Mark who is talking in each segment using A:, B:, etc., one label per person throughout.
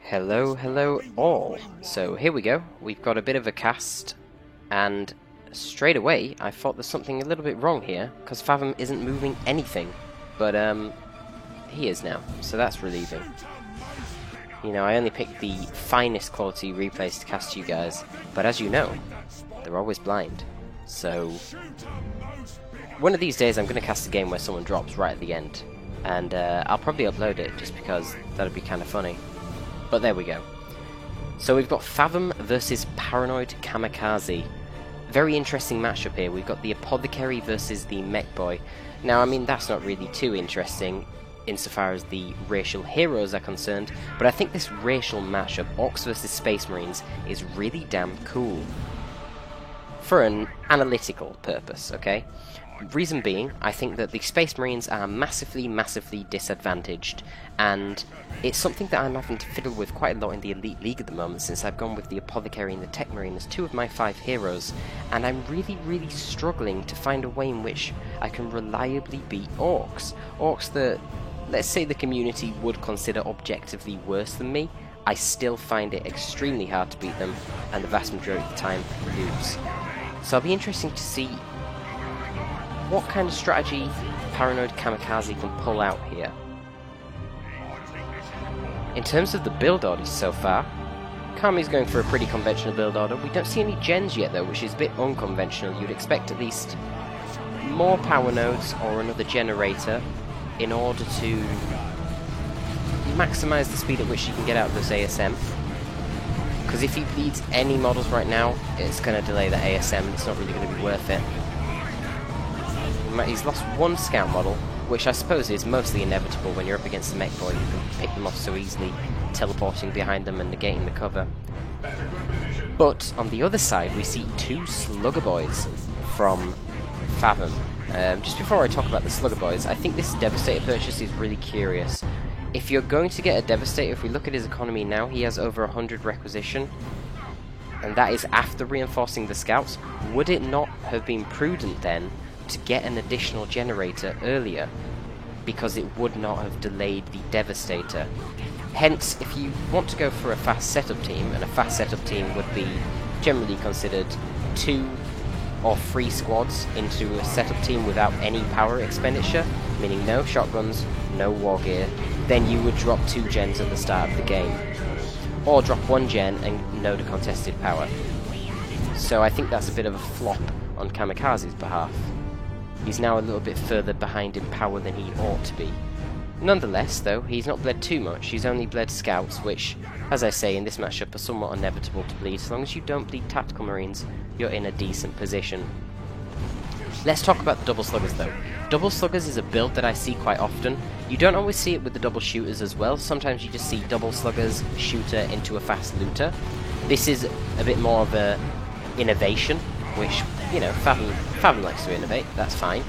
A: Hello all. So here we go. We've got a bit of a cast, and straight away I thought there's something a little bit wrong here, because Fathom isn't moving anything. But he is now, so that's relieving. You know, I only picked the finest quality replays to cast you guys, but as you know, they're always blind. So one of these days I'm going to cast a game where someone drops right at the end, and I'll probably upload it just because that'd be kind of funny. But there we go. So we've got Fathom versus Paranoid Kamikaze. Very interesting matchup here. We've got the Apothecary versus the Mech Boy. Now, I mean, that's not really too interesting insofar as the racial heroes are concerned, but I think this racial matchup, Orcs versus Space Marines, is really damn cool. For an analytical purpose, okay? Reason being, I think that the Space Marines are massively disadvantaged, and it's something that I'm having to fiddle with quite a lot in the Elite League at the moment, since I've gone with the Apothecary and the Tech Marine as two of my 5 heroes, and I'm really struggling to find a way in which I can reliably beat Orcs. Orcs that, let's say, the community would consider objectively worse than me. I still find it extremely hard to beat them, and the vast majority of the time lose. So it'll be interesting to see what kind of strategy Paranoid Kamikaze can pull out here. In terms of the build orders so far, Kami's going for a pretty conventional build order. We don't see any gens yet though, which is a bit unconventional. You'd expect at least more power nodes or another generator in order to maximise the speed at which you can get out of this ASM. Because if he bleeds any models right now, it's going to delay the ASM, it's not really going to be worth it. He's lost one scout model, which I suppose is mostly inevitable when you're up against the Mech Boy. You can pick them off so easily, teleporting behind them and negating the cover. But on the other side, we see 2 Slugger Boys from Fathom. Just before I talk about the Slugger Boys, I think this Devastator purchase is really curious. If you're going to get a Devastator, if we look at his economy now, he has over 100 requisition, and that is after reinforcing the scouts. Would it not have been prudent then to get an additional generator earlier, because it would not have delayed the Devastator? Hence, if you want to go for a fast setup team, and a fast setup team would be generally considered 2 or 3 squads into a setup team without any power expenditure, meaning no shotguns, no war gear, then you would drop 2 gens at the start of the game, or drop 1 gen and no contested power. So I think that's a bit of a flop on Kamikaze's behalf. He's now a little bit further behind in power than he ought to be. Nonetheless, though, he's not bled too much. He's only bled scouts, which, as I say, in this matchup are somewhat inevitable to bleed. As long as you don't bleed tactical marines, you're in a decent position. Let's talk about the double sluggers, though. Double sluggers is a build that I see quite often. You don't always see it with the double shooters as well. Sometimes you just see double sluggers, shooter into a fast looter. This is a bit more of a innovation, which, you know, Fathom likes to innovate, that's fine.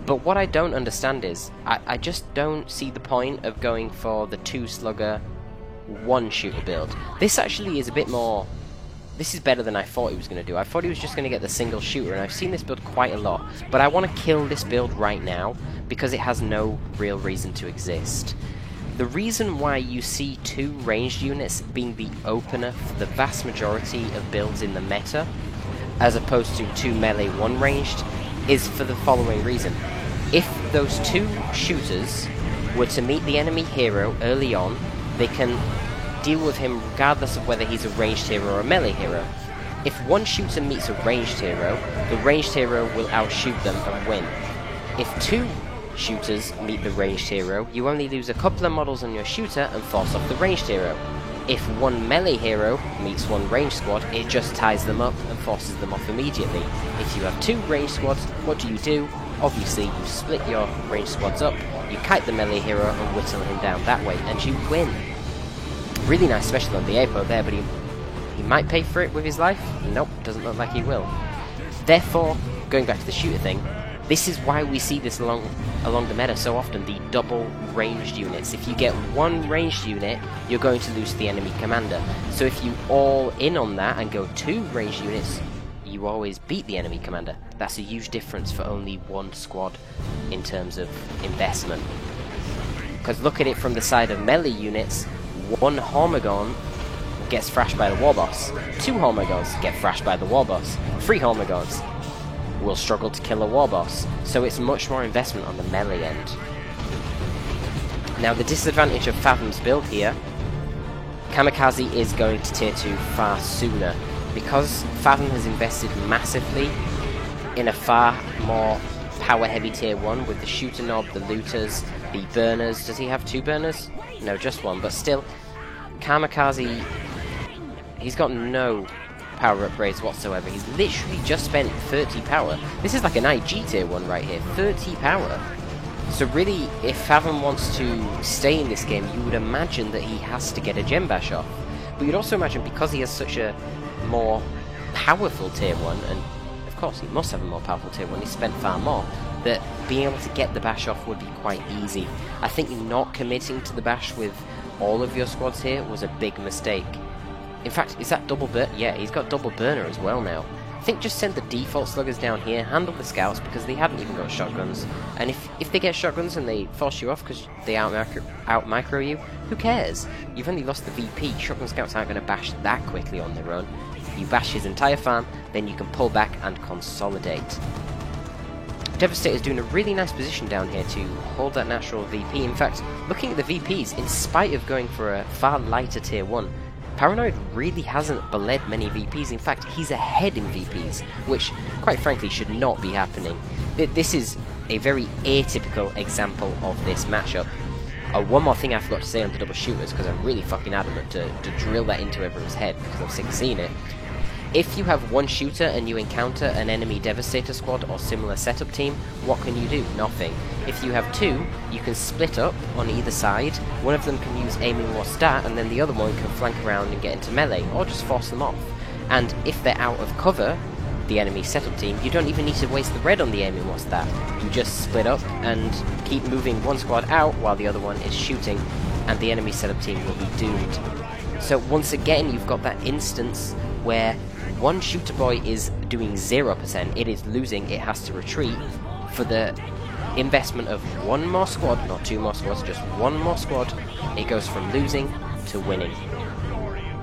A: But what I don't understand is, I just don't see the point of going for the 2 slugger, 1 shooter build. This actually is a bit more, this is better than I thought he was going to do. I thought he was just going to get the single shooter, and I've seen this build quite a lot. But I want to kill this build right now, because it has no real reason to exist. The reason why you see 2 ranged units being the opener for the vast majority of builds in the meta, as opposed to 2 melee 1 ranged, is for the following reason. If those 2 shooters were to meet the enemy hero early on, they can deal with him regardless of whether he's a ranged hero or a melee hero. If 1 shooter meets a ranged hero, the ranged hero will outshoot them and win. If 2 shooters meet the ranged hero, you only lose a couple of models on your shooter and force off the ranged hero. If 1 melee hero meets 1 ranged squad, it just ties them up and forces them off immediately. If you have 2 ranged squads, what do? Obviously, you split your ranged squads up, you kite the melee hero and whittle him down that way, and you win. Really nice special on the Apo there, but he might pay for it with his life? Nope, doesn't look like he will. Therefore, going back to the shooter thing, this is why we see this along the meta so often, the double ranged units. If you get 1 ranged unit, you're going to lose the enemy commander. So if you all in on that and go 2 ranged units, you always beat the enemy commander. That's a huge difference for only 1 squad in terms of investment. Because look at it from the side of melee units, 1 Hormigaunt gets thrashed by the Warboss. 2 Hormigaunts get thrashed by the Warboss. 3 Hormigaunts will struggle to kill a Warboss. So it's much more investment on the melee end. Now the disadvantage of Fathom's build here, Kamikaze is going to tier 2 far sooner. Because Fathom has invested massively in a far more power heavy tier 1 with the shooter knob, the looters, the burners. Does he have 2 burners? No, just 1, but still, Kamikaze, he's got no power upgrades whatsoever. He's literally just spent 30 power. This is like an IG tier 1 right here, 30 power. So really, if Fathom wants to stay in this game, you would imagine that he has to get a Gem Bash off. But you'd also imagine, because he has such a more powerful tier 1, and of course he must have a more powerful tier 1, he spent far more, that being able to get the bash off would be quite easy. I think not committing to the bash with all of your squads here was a big mistake. In fact, is that double burn? Yeah, he's got double burner as well now. I think just send the default sluggers down here, handle the scouts because they haven't even got shotguns. And if they get shotguns and they force you off because they out micro you, who cares? You've only lost the VP. Shotgun scouts aren't going to bash that quickly on their own. You bash his entire farm, then you can pull back and consolidate. Devastator's doing a really nice position down here to hold that natural VP. In fact, looking at the VPs, in spite of going for a far lighter tier 1, Paranoid really hasn't bled many VPs. In fact, he's ahead in VPs, which, quite frankly, should not be happening. This is a very atypical example of this matchup. One more thing I forgot to say on the double shooters, because I'm really fucking adamant to drill that into everyone's head, because I'm sick of seeing it. If you have 1 shooter and you encounter an enemy Devastator squad or similar setup team, what can you do? Nothing. If you have 2, you can split up on either side. One of them can use aiming war stat, and then the other one can flank around and get into melee, or just force them off. And if they're out of cover, the enemy setup team, you don't even need to waste the red on the aiming war stat. You just split up and keep moving one squad out while the other one is shooting, and the enemy setup team will be doomed. So once again, you've got that instance where one shooter boy is doing 0%, it is losing, it has to retreat. For the investment of 1 more squad, not 2 more squads, just 1 more squad, it goes from losing to winning.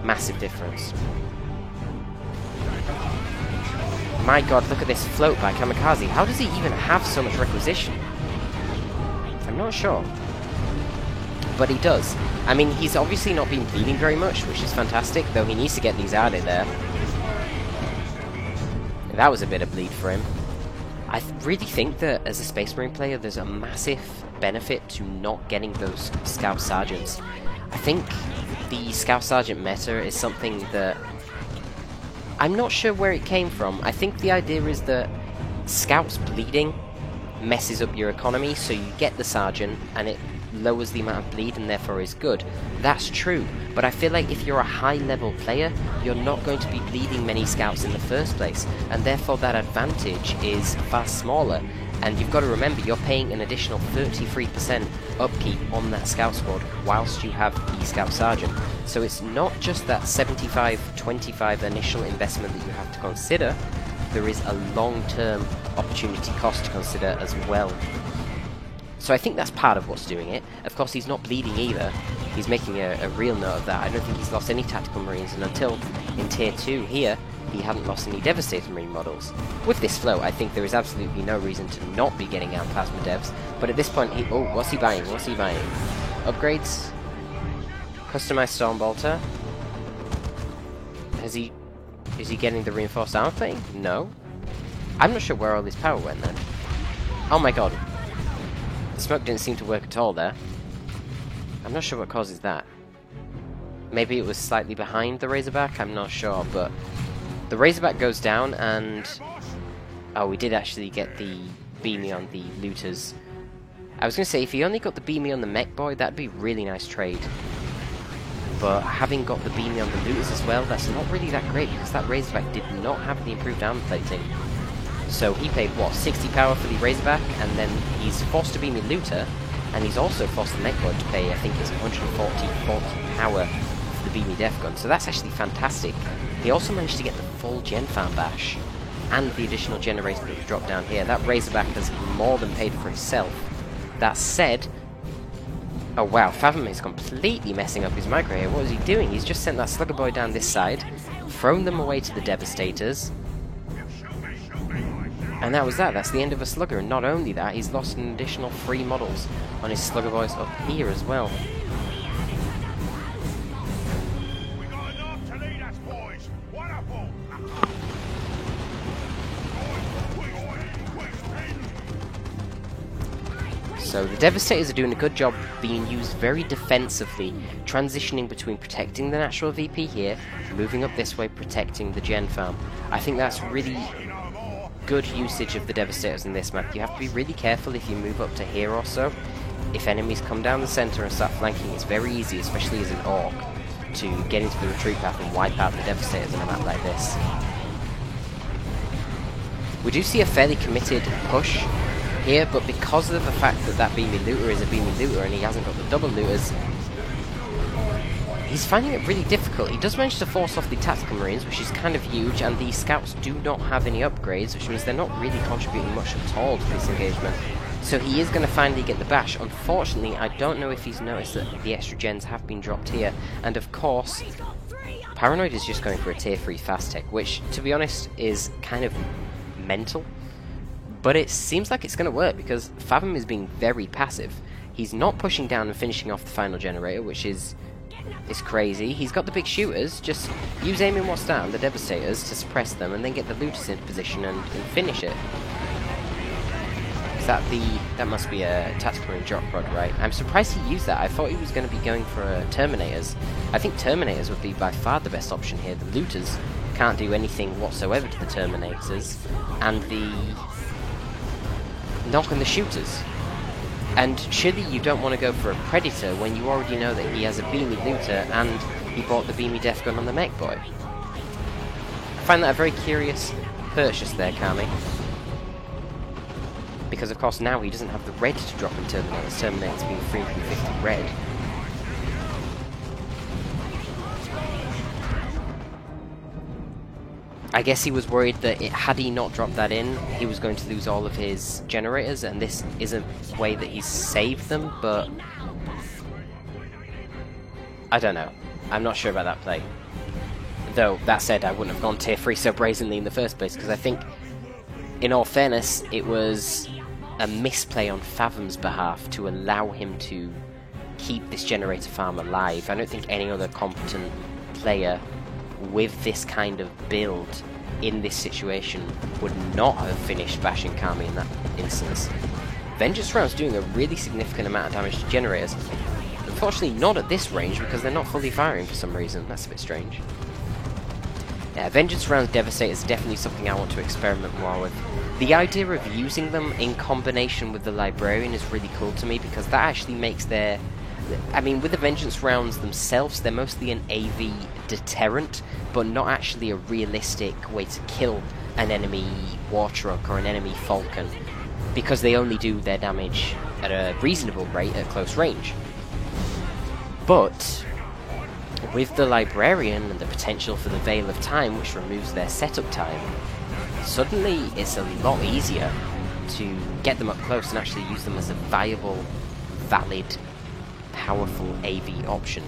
A: Massive difference. My god, look at this float by Kamikaze. How does he even have so much requisition? I'm not sure. But he does. I mean, he's obviously not been bleeding very much, which is fantastic, though he needs to get these out of there. That was a bit of bleed for him. I really think that as a Space Marine player, there's a massive benefit to not getting those Scout Sergeants. I think the Scout Sergeant meta is something that I'm not sure where it came from. I think the idea is that Scouts bleeding messes up your economy, so you get the Sergeant and it lowers the amount of bleed and therefore is good. That's true, but I feel like if you're a high level player, you're not going to be bleeding many scouts in the first place, and therefore that advantage is far smaller. And you've got to remember, you're paying an additional 33% upkeep on that scout squad whilst you have the Scout Sergeant. So it's not just that 75-25 initial investment that you have to consider, there is a long-term opportunity cost to consider as well. So I think that's part of what's doing it. Of course, he's not bleeding either. He's making a real note of that. I don't think he's lost any Tactical Marines, and until in Tier 2 here, he hadn't lost any Devastator Marine models. With this flow, I think there is absolutely no reason to not be getting out Plasma Devs, but at this point, oh, what's he buying? What's he buying? Upgrades? Customized Stormbolter? Is he getting the Reinforced Armor Plating? No. I'm not sure where all this power went then. Oh my god. The smoke didn't seem to work at all there. I'm not sure what causes that. Maybe it was slightly behind the Razorback, I'm not sure, but the Razorback goes down and... oh, we did actually get the Beamy on the Looters. I was going to say, if he only got the Beamy on the Mech Boy, that'd be a really nice trade. But having got the Beamy on the Looters as well, that's not really that great, because that Razorback did not have the improved armor plating. So he paid, what, 60 power for the Razorback, and then he's forced to Beamy Looter, and he's also forced the Mech Boy to pay, I think it's 140 power for the Beamy Death Gun, so that's actually fantastic. He also managed to get the full Gen Farm Bash, and the additional generator that we dropped down here. That Razorback has more than paid for itself. That said, Oh wow, Fathom is completely messing up his micro here. What is he doing? He's just sent that Slugger Boy down this side, thrown them away to the Devastators. And that was that. That's the end of a Slugger. And not only that, he's lost an additional 3 models on his Slugger Boys up here as well. So the Devastators are doing a good job being used very defensively, transitioning between protecting the natural VP here, moving up this way, protecting the gen farm. I think that's really good usage of the Devastators in this map. You have to be really careful if you move up to here or so. If enemies come down the center and start flanking, it's very easy, especially as an Orc, to get into the retreat path and wipe out the Devastators in a map like this. We do see a fairly committed push here, but because of the fact that that Beamy Looter is a Beamy Looter and he hasn't got the double looters, he's finding it really difficult. He does manage to force off the Tactical Marines, which is kind of huge, and the Scouts do not have any upgrades, which means they're not really contributing much at all to this engagement. So he is going to finally get the bash. Unfortunately, I don't know if he's noticed that the extra gens have been dropped here, and of course, Paranoid is just going for a tier 3 fast tech, which, to be honest, is kind of mental. But it seems like it's going to work because Fathom is being very passive. He's not pushing down and finishing off the final generator, which is crazy. He's got the big shooters. Just use aiming what's down, the Devastators, to suppress them, and then get the looters in position and finish it. Is that must be a Tactical Marine drop rod, right? I'm surprised he used that. I thought he was going to be going for Terminators. I think Terminators would be by far the best option here. The looters can't do anything whatsoever to the Terminators, and the knock on the shooters. And surely you don't want to go for a Predator when you already know that he has a Beamy Looter and he bought the Beamy Death Gun on the Mech Boy. I find that a very curious purchase there, Kami. Because of course now he doesn't have the red to drop in Terminators. Terminators being 350 red. I guess he was worried that had he not dropped that in, he was going to lose all of his generators, and this is a way that he's saved them, but I don't know. I'm not sure about that play. Though, that said, I wouldn't have gone tier 3 so brazenly in the first place, because I think, in all fairness, it was a misplay on Fathom's behalf to allow him to keep this generator farm alive. I don't think any other competent player with this kind of build in this situation would not have finished bashing Kami in that instance. Vengeance rounds doing a really significant amount of damage to generators. Unfortunately not at this range because they're not fully firing for some reason. That's a bit strange. Yeah, Vengeance rounds Devastate is definitely something I want to experiment more with. The idea of using them in combination with the Librarian is really cool to me because that actually makes their... I mean, with the Vengeance rounds themselves, they're mostly an AV deterrent, but not actually a realistic way to kill an enemy War Truck or an enemy Falcon, because they only do their damage at a reasonable rate at close range. But with the Librarian and the potential for the Veil of Time, which removes their setup time, suddenly it's a lot easier to get them up close and actually use them as a viable, valid, powerful AV option.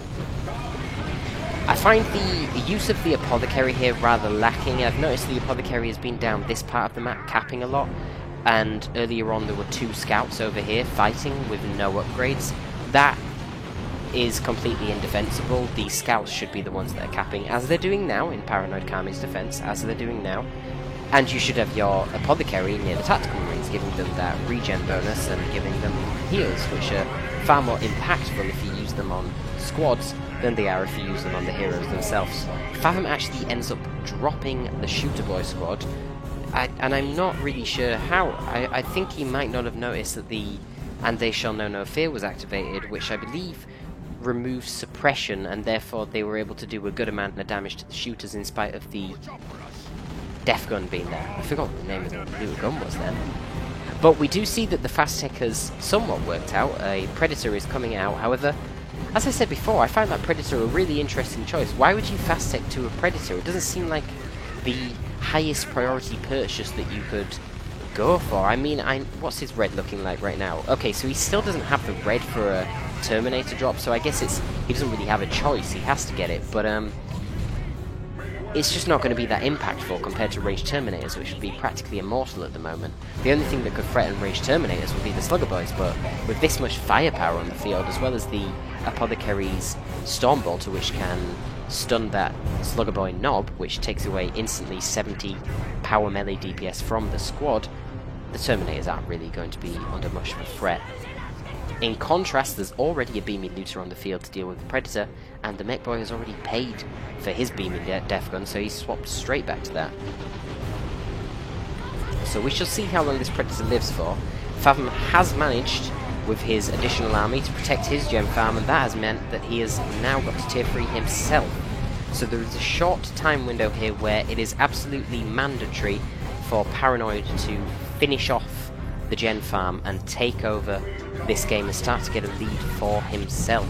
A: I find the use of the Apothecary here rather lacking. I've noticed the Apothecary has been down this part of the map capping a lot, and earlier on there were 2 scouts over here fighting with no upgrades. That is completely indefensible. The scouts should be the ones that are capping, as they're doing now in Paranoid Kami's defense, as they're doing now. And you should have your Apothecary near the Tactical Marines, giving them that regen bonus and giving them heals, which are far more impactful if you use them on squads than they are if you use them on the heroes themselves. Fathom actually ends up dropping the Shooter Boy squad, and I'm not really sure how. I think he might not have noticed that the And They Shall Know No Fear was activated, which I believe removes suppression, and therefore they were able to do a good amount of damage to the shooters in spite of the Death Gun being there. I forgot what the name of the new gun was then. But we do see that the Fast Tech has somewhat worked out. A Predator is coming out. However, as I said before, I find that Predator a really interesting choice. Why would you Fast Tech to a Predator? It doesn't seem like the highest priority purchase that you could go for. I mean, what's his red looking like right now? Okay, so he still doesn't have the red for a Terminator drop, so I guess he doesn't really have a choice, he has to get it, but it's just not going to be that impactful compared to ranged Terminators, which would be practically immortal at the moment. The only thing that could threaten ranged Terminators would be the Slugger Boys, but with this much firepower on the field, as well as the Apothecary's Stormbolter, which can stun that Slugger Boy Nob, which takes away instantly 70 power melee DPS from the squad, the Terminators aren't really going to be under much of a threat. In contrast, there's already a beaming looter on the field to deal with the Predator, and the Mech Boy has already paid for his beaming death gun, so he swapped straight back to that. So we shall see how long this Predator lives for. Fathom has managed, with his additional army, to protect his gem farm, and that has meant that he has now got to tier 3 himself. So there is a short time window here where it is absolutely mandatory for Paranoid to finish off the gen farm and take over this game and start to get a lead for himself.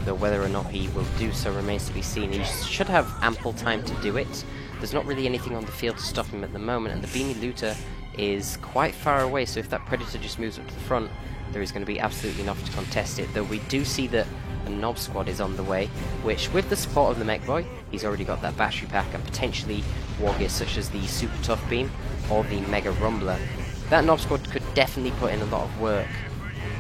A: Though whether or not he will do so remains to be seen. He should have ample time to do it. There's not really anything on the field to stop him at the moment, and the beaming looter is quite far away, so if that Predator just moves up to the front, there is going to be absolutely enough to contest it. Though we do see that a Nob squad is on the way, which with the support of the Mech Boy, he's already got that battery pack and potentially war gear such as the Super Tough Beam or the Mega Rumbler. That Nob squad could definitely put in a lot of work.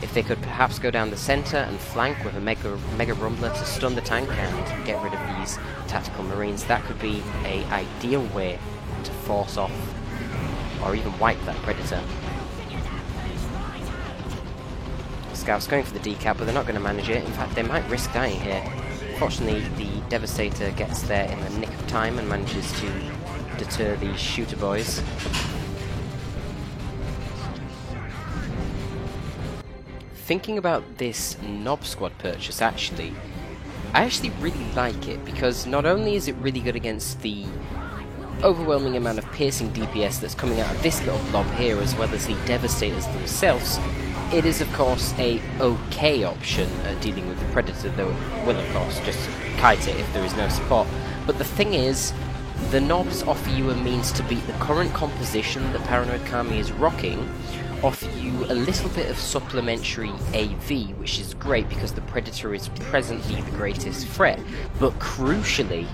A: If they could perhaps go down the centre and flank with a Mega Rumbler to stun the tank and get rid of these tactical marines, that could be an ideal way to force off or even wipe that Predator. Scouts going for the decap, but they're not going to manage it. In fact, they might risk dying here. Fortunately, the Devastator gets there in the nick of time and manages to deter these shooter boys. Thinking about this Nob squad purchase, I actually really like it, because not only is it really good against the overwhelming amount of piercing DPS that's coming out of this little blob here, as well as the Devastators themselves, it is of course a okay option at dealing with the Predator, though it will of course just kite it if there is no support. But the thing is, the Nobs offer you a means to beat the current composition that Paranoid Kami is rocking, offer you a little bit of supplementary AV, which is great because the Predator is presently the greatest threat, but crucially,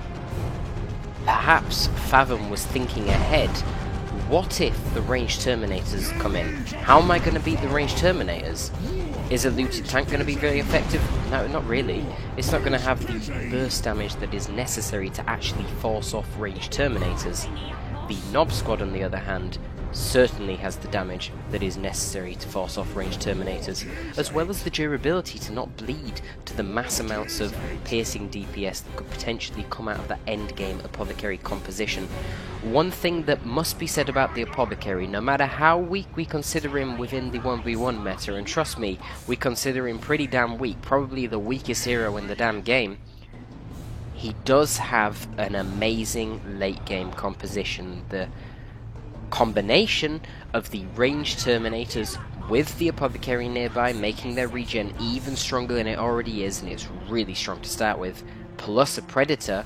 A: perhaps Fathom was thinking ahead. What if the ranged Terminators come in? How am I going to beat the ranged Terminators? Is a looted tank going to be very effective? No, not really. It's not going to have the burst damage that is necessary to actually force off ranged Terminators. The Nob squad, on the other hand, certainly has the damage that is necessary to force off ranged Terminators, as well as the durability to not bleed to the mass amounts of piercing DPS that could potentially come out of that endgame Apothecary composition. One thing that must be said about the Apothecary, no matter how weak we consider him within the 1v1 meta, and trust me, we consider him pretty damn weak, probably the weakest hero in the damn game, he does have an amazing late game composition. The combination of the ranged Terminators with the Apothecary nearby, making their regen even stronger than it already is, and it's really strong to start with, plus a Predator,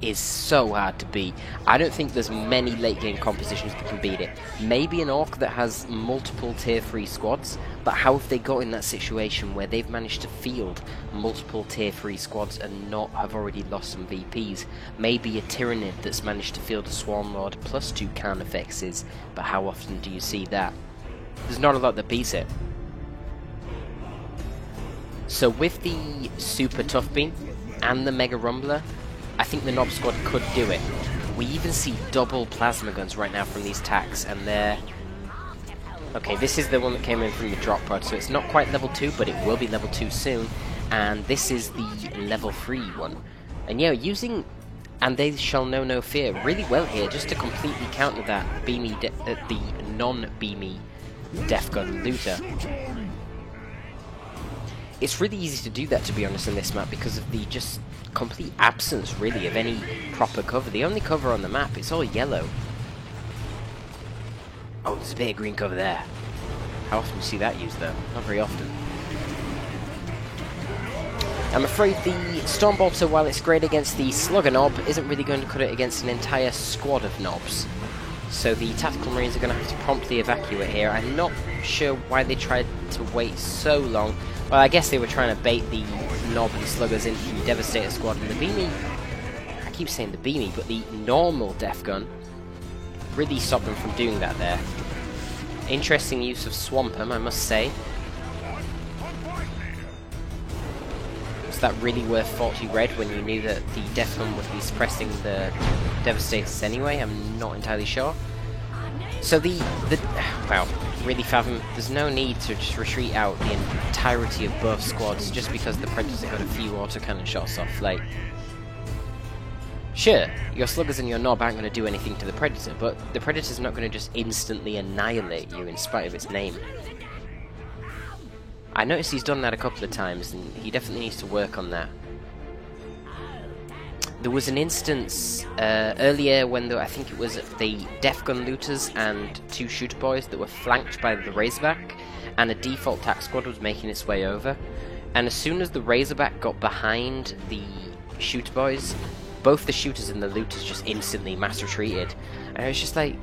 A: is so hard to beat. I don't think there's many late game compositions that can beat it. Maybe an Orc that has multiple tier 3 squads, but how have they got in that situation where they've managed to field multiple tier 3 squads and not have already lost some VPs? Maybe a Tyrannid that's managed to field a Swarmlord plus 2 Carnifexes, but how often do you see that? There's not a lot that beats it. So with the Super Tough Beam and the Mega Rumbler, I think the Nob squad could do it. We even see double plasma guns right now from these tacks, and they're... Okay, this is the one that came in from the drop pod, so it's not quite level 2, but it will be level 2 soon. And this is the level 3 one. And yeah, using And They Shall Know No Fear really well here, just to completely counter that beamy the non-beamy Death Gun Looter. It's really easy to do that, to be honest, in this map, because of the just complete absence, really, of any proper cover. The only cover on the map, it's all yellow. Oh, there's a bit of green cover there. How often do you see that used, though? Not very often. I'm afraid the Stormbolter, while it's great against the Slugger Nob, isn't really going to cut it against an entire squad of Nobs. So the Tactical Marines are going to have to promptly evacuate here. I'm not sure why they tried to wait so long. Well, I guess they were trying to bait the Nob and Sluggers into the Devastator squad, and the Beamy, I keep saying the Beamy, but the normal Def Gun really stopped them from doing that there. Interesting use of Swampum, I must say. Was that really worth 40 red when you knew that the Def Gun would be suppressing the Devastators anyway? I'm not entirely sure. So well, really Fathom, there's no need to just retreat out the entirety of both squads just because the Predator got a few autocannon shots off. Like, sure, your Sluggers and your Nob aren't going to do anything to the Predator, but the Predator's not going to just instantly annihilate you in spite of its name. I noticed he's done that a couple of times, and he definitely needs to work on that. There was an instance earlier when I think it was the Def Gun Looters and 2 Shooter Boys that were flanked by the Razorback, and a default tac squad was making its way over. And as soon as the Razorback got behind the Shooter Boys, both the Shooters and the Looters just instantly mass retreated. And I was just like,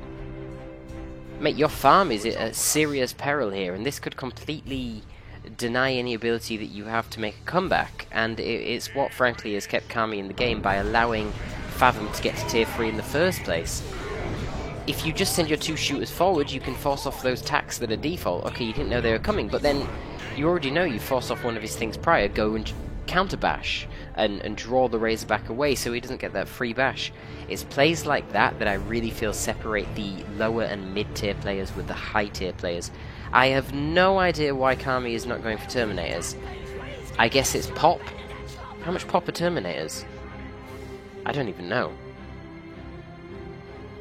A: mate, your farm is at serious peril here, and this could completely deny any ability that you have to make a comeback, and it's what frankly has kept Kami in the game by allowing Fathom to get to tier 3 in the first place. If you just send your 2 shooters forward, you can force off those tacs that are default. Okay, you didn't know they were coming, but then you already know you force off one of his things prior, go and counter bash and draw the Razorback away so he doesn't get that free bash. It's plays like that that I really feel separate the lower and mid tier players with the high tier players. I have no idea why Kami is not going for Terminators. I guess it's pop. How much pop are Terminators? I don't even know.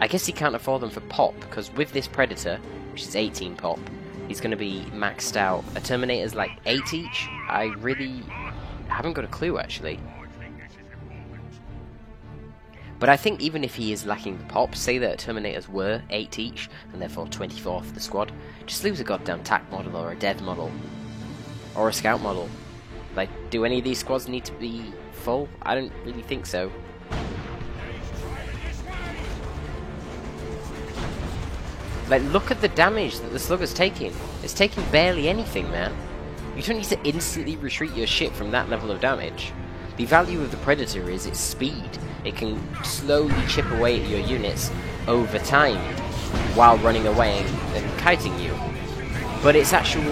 A: I guess he can't afford them for pop, because with this Predator, which is 18 pop, he's going to be maxed out. A Terminator's like 8 each? I really haven't got a clue, actually. But I think even if he is lacking the pop, say that Terminators were 8 each, and therefore 24 for the squad, just lose a goddamn TAC model, or a Dev model, or a Scout model. Like, do any of these squads need to be full? I don't really think so. Like, look at the damage that the Slugger's taking. It's taking barely anything, man. You don't need to instantly retreat your shit from that level of damage. The value of the Predator is its speed. It can slowly chip away at your units over time while running away and kiting you. But its actual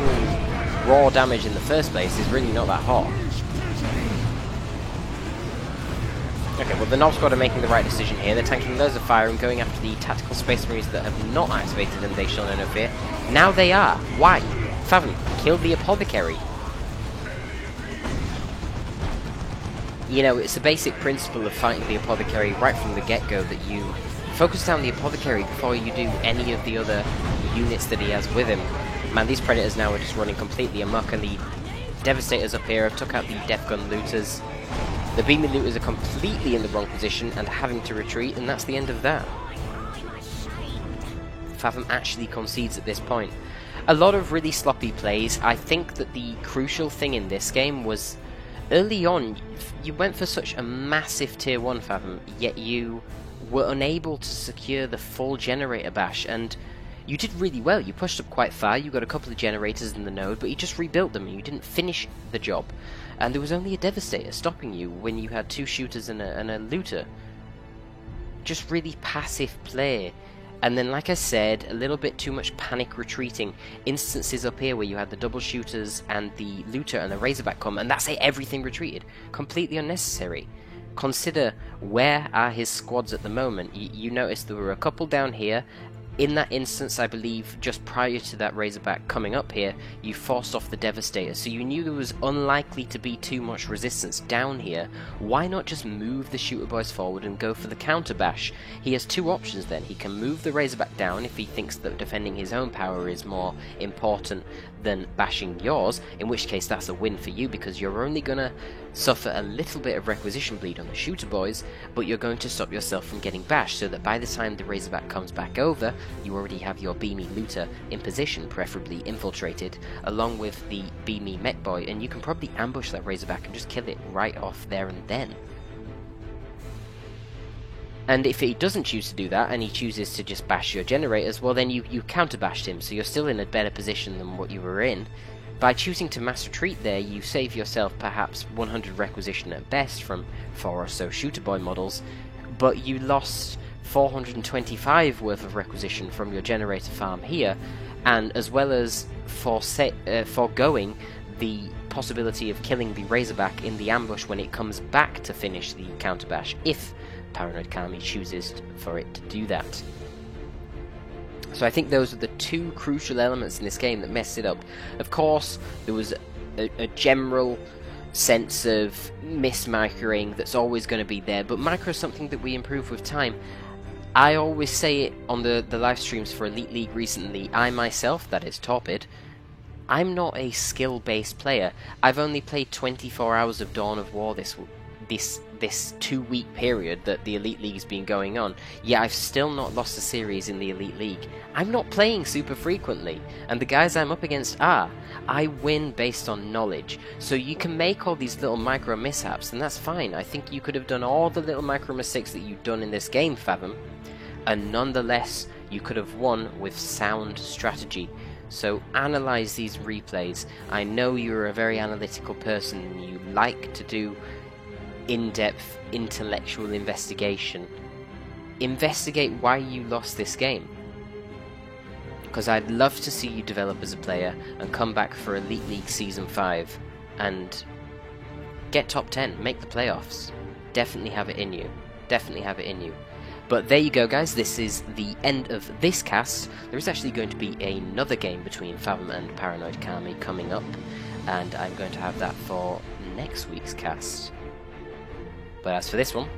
A: raw damage in the first place is really not that hot. Okay, well the Nob squad are making the right decision here. They're tanking loads of fire and going after the Tactical Space Marines that have not activated them. They shall know no fear. Now they are. Why? Fathom killed the Apothecary. You know, it's the basic principle of fighting the Apothecary right from the get-go that you focus down the Apothecary before you do any of the other units that he has with him. Man, these Predators now are just running completely amok, and the Devastators up here have took out the Def Gun Looters. The Beamy Looters are completely in the wrong position and having to retreat, and that's the end of that. Fathom actually concedes at this point. A lot of really sloppy plays. I think that the crucial thing in this game was early on, you went for such a massive tier 1 Fathom, yet you were unable to secure the full generator bash, and you did really well. You pushed up quite far, you got a couple of generators in the node, but you just rebuilt them and you didn't finish the job. And there was only a Devastator stopping you when you had 2 shooters and a looter. Just really passive play. And then, like I said, a little bit too much panic retreating. Instances up here where you had the double shooters and the looter and the Razorback come, and that's it, everything retreated. Completely unnecessary. Consider where are his squads at the moment. You notice there were a couple down here. In that instance, I believe, just prior to that Razorback coming up here, you forced off the Devastator, so you knew there was unlikely to be too much resistance down here. Why not just move the Shooter Boys forward and go for the counter bash? He has 2 options then. He can move the Razorback down if he thinks that defending his own power is more important than bashing yours, in which case that's a win for you, because you're only going to suffer a little bit of requisition bleed on the Shooter Boys, but you're going to stop yourself from getting bashed, so that by the time the Razorback comes back over, you already have your Beamy Looter in position, preferably infiltrated, along with the Beamy Mech Boy, and you can probably ambush that Razorback and just kill it right off there and then. And if he doesn't choose to do that, and he chooses to just bash your generators, well then you counter-bashed him, so you're still in a better position than what you were in. By choosing to mass retreat there, you save yourself perhaps 100 requisition at best from 4 or so shooter boy models, but you lost 425 worth of requisition from your generator farm here, and as well as foregoing the possibility of killing the Razorback in the ambush when it comes back to finish the counterbash, if Paranoid Kami chooses for it to do that. So I think those are the two crucial elements in this game that messed it up. Of course, there was a general sense of mismicroing that's always going to be there, but micro is something that we improve with time. I always say it on the live streams for Elite League recently. I myself, that is Torpid, I'm not a skill-based player. I've only played 24 hours of Dawn of War this 2-week period that the Elite League's been going on, yet I've still not lost a series in the Elite League. I'm not playing super frequently, and the guys I'm up against are. I win based on knowledge, so you can make all these little micro mishaps, and that's fine. I think you could have done all the little micro mistakes that you've done in this game, Fathom, and nonetheless you could have won with sound strategy. So analyze these replays. I know you're a very analytical person and you like to do in-depth intellectual investigation. Investigate why you lost this game, because I'd love to see you develop as a player and come back for Elite League Season 5 and get top 10, make the playoffs. Definitely have it in you. Definitely have it in you. But there you go, guys, this is the end of this cast. There is actually going to be another game between Fathom and Paranoid Kami coming up, and I'm going to have that for next week's cast. But as for this one,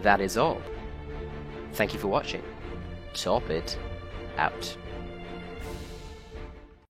A: that is all. Thank you for watching. Torpid, out.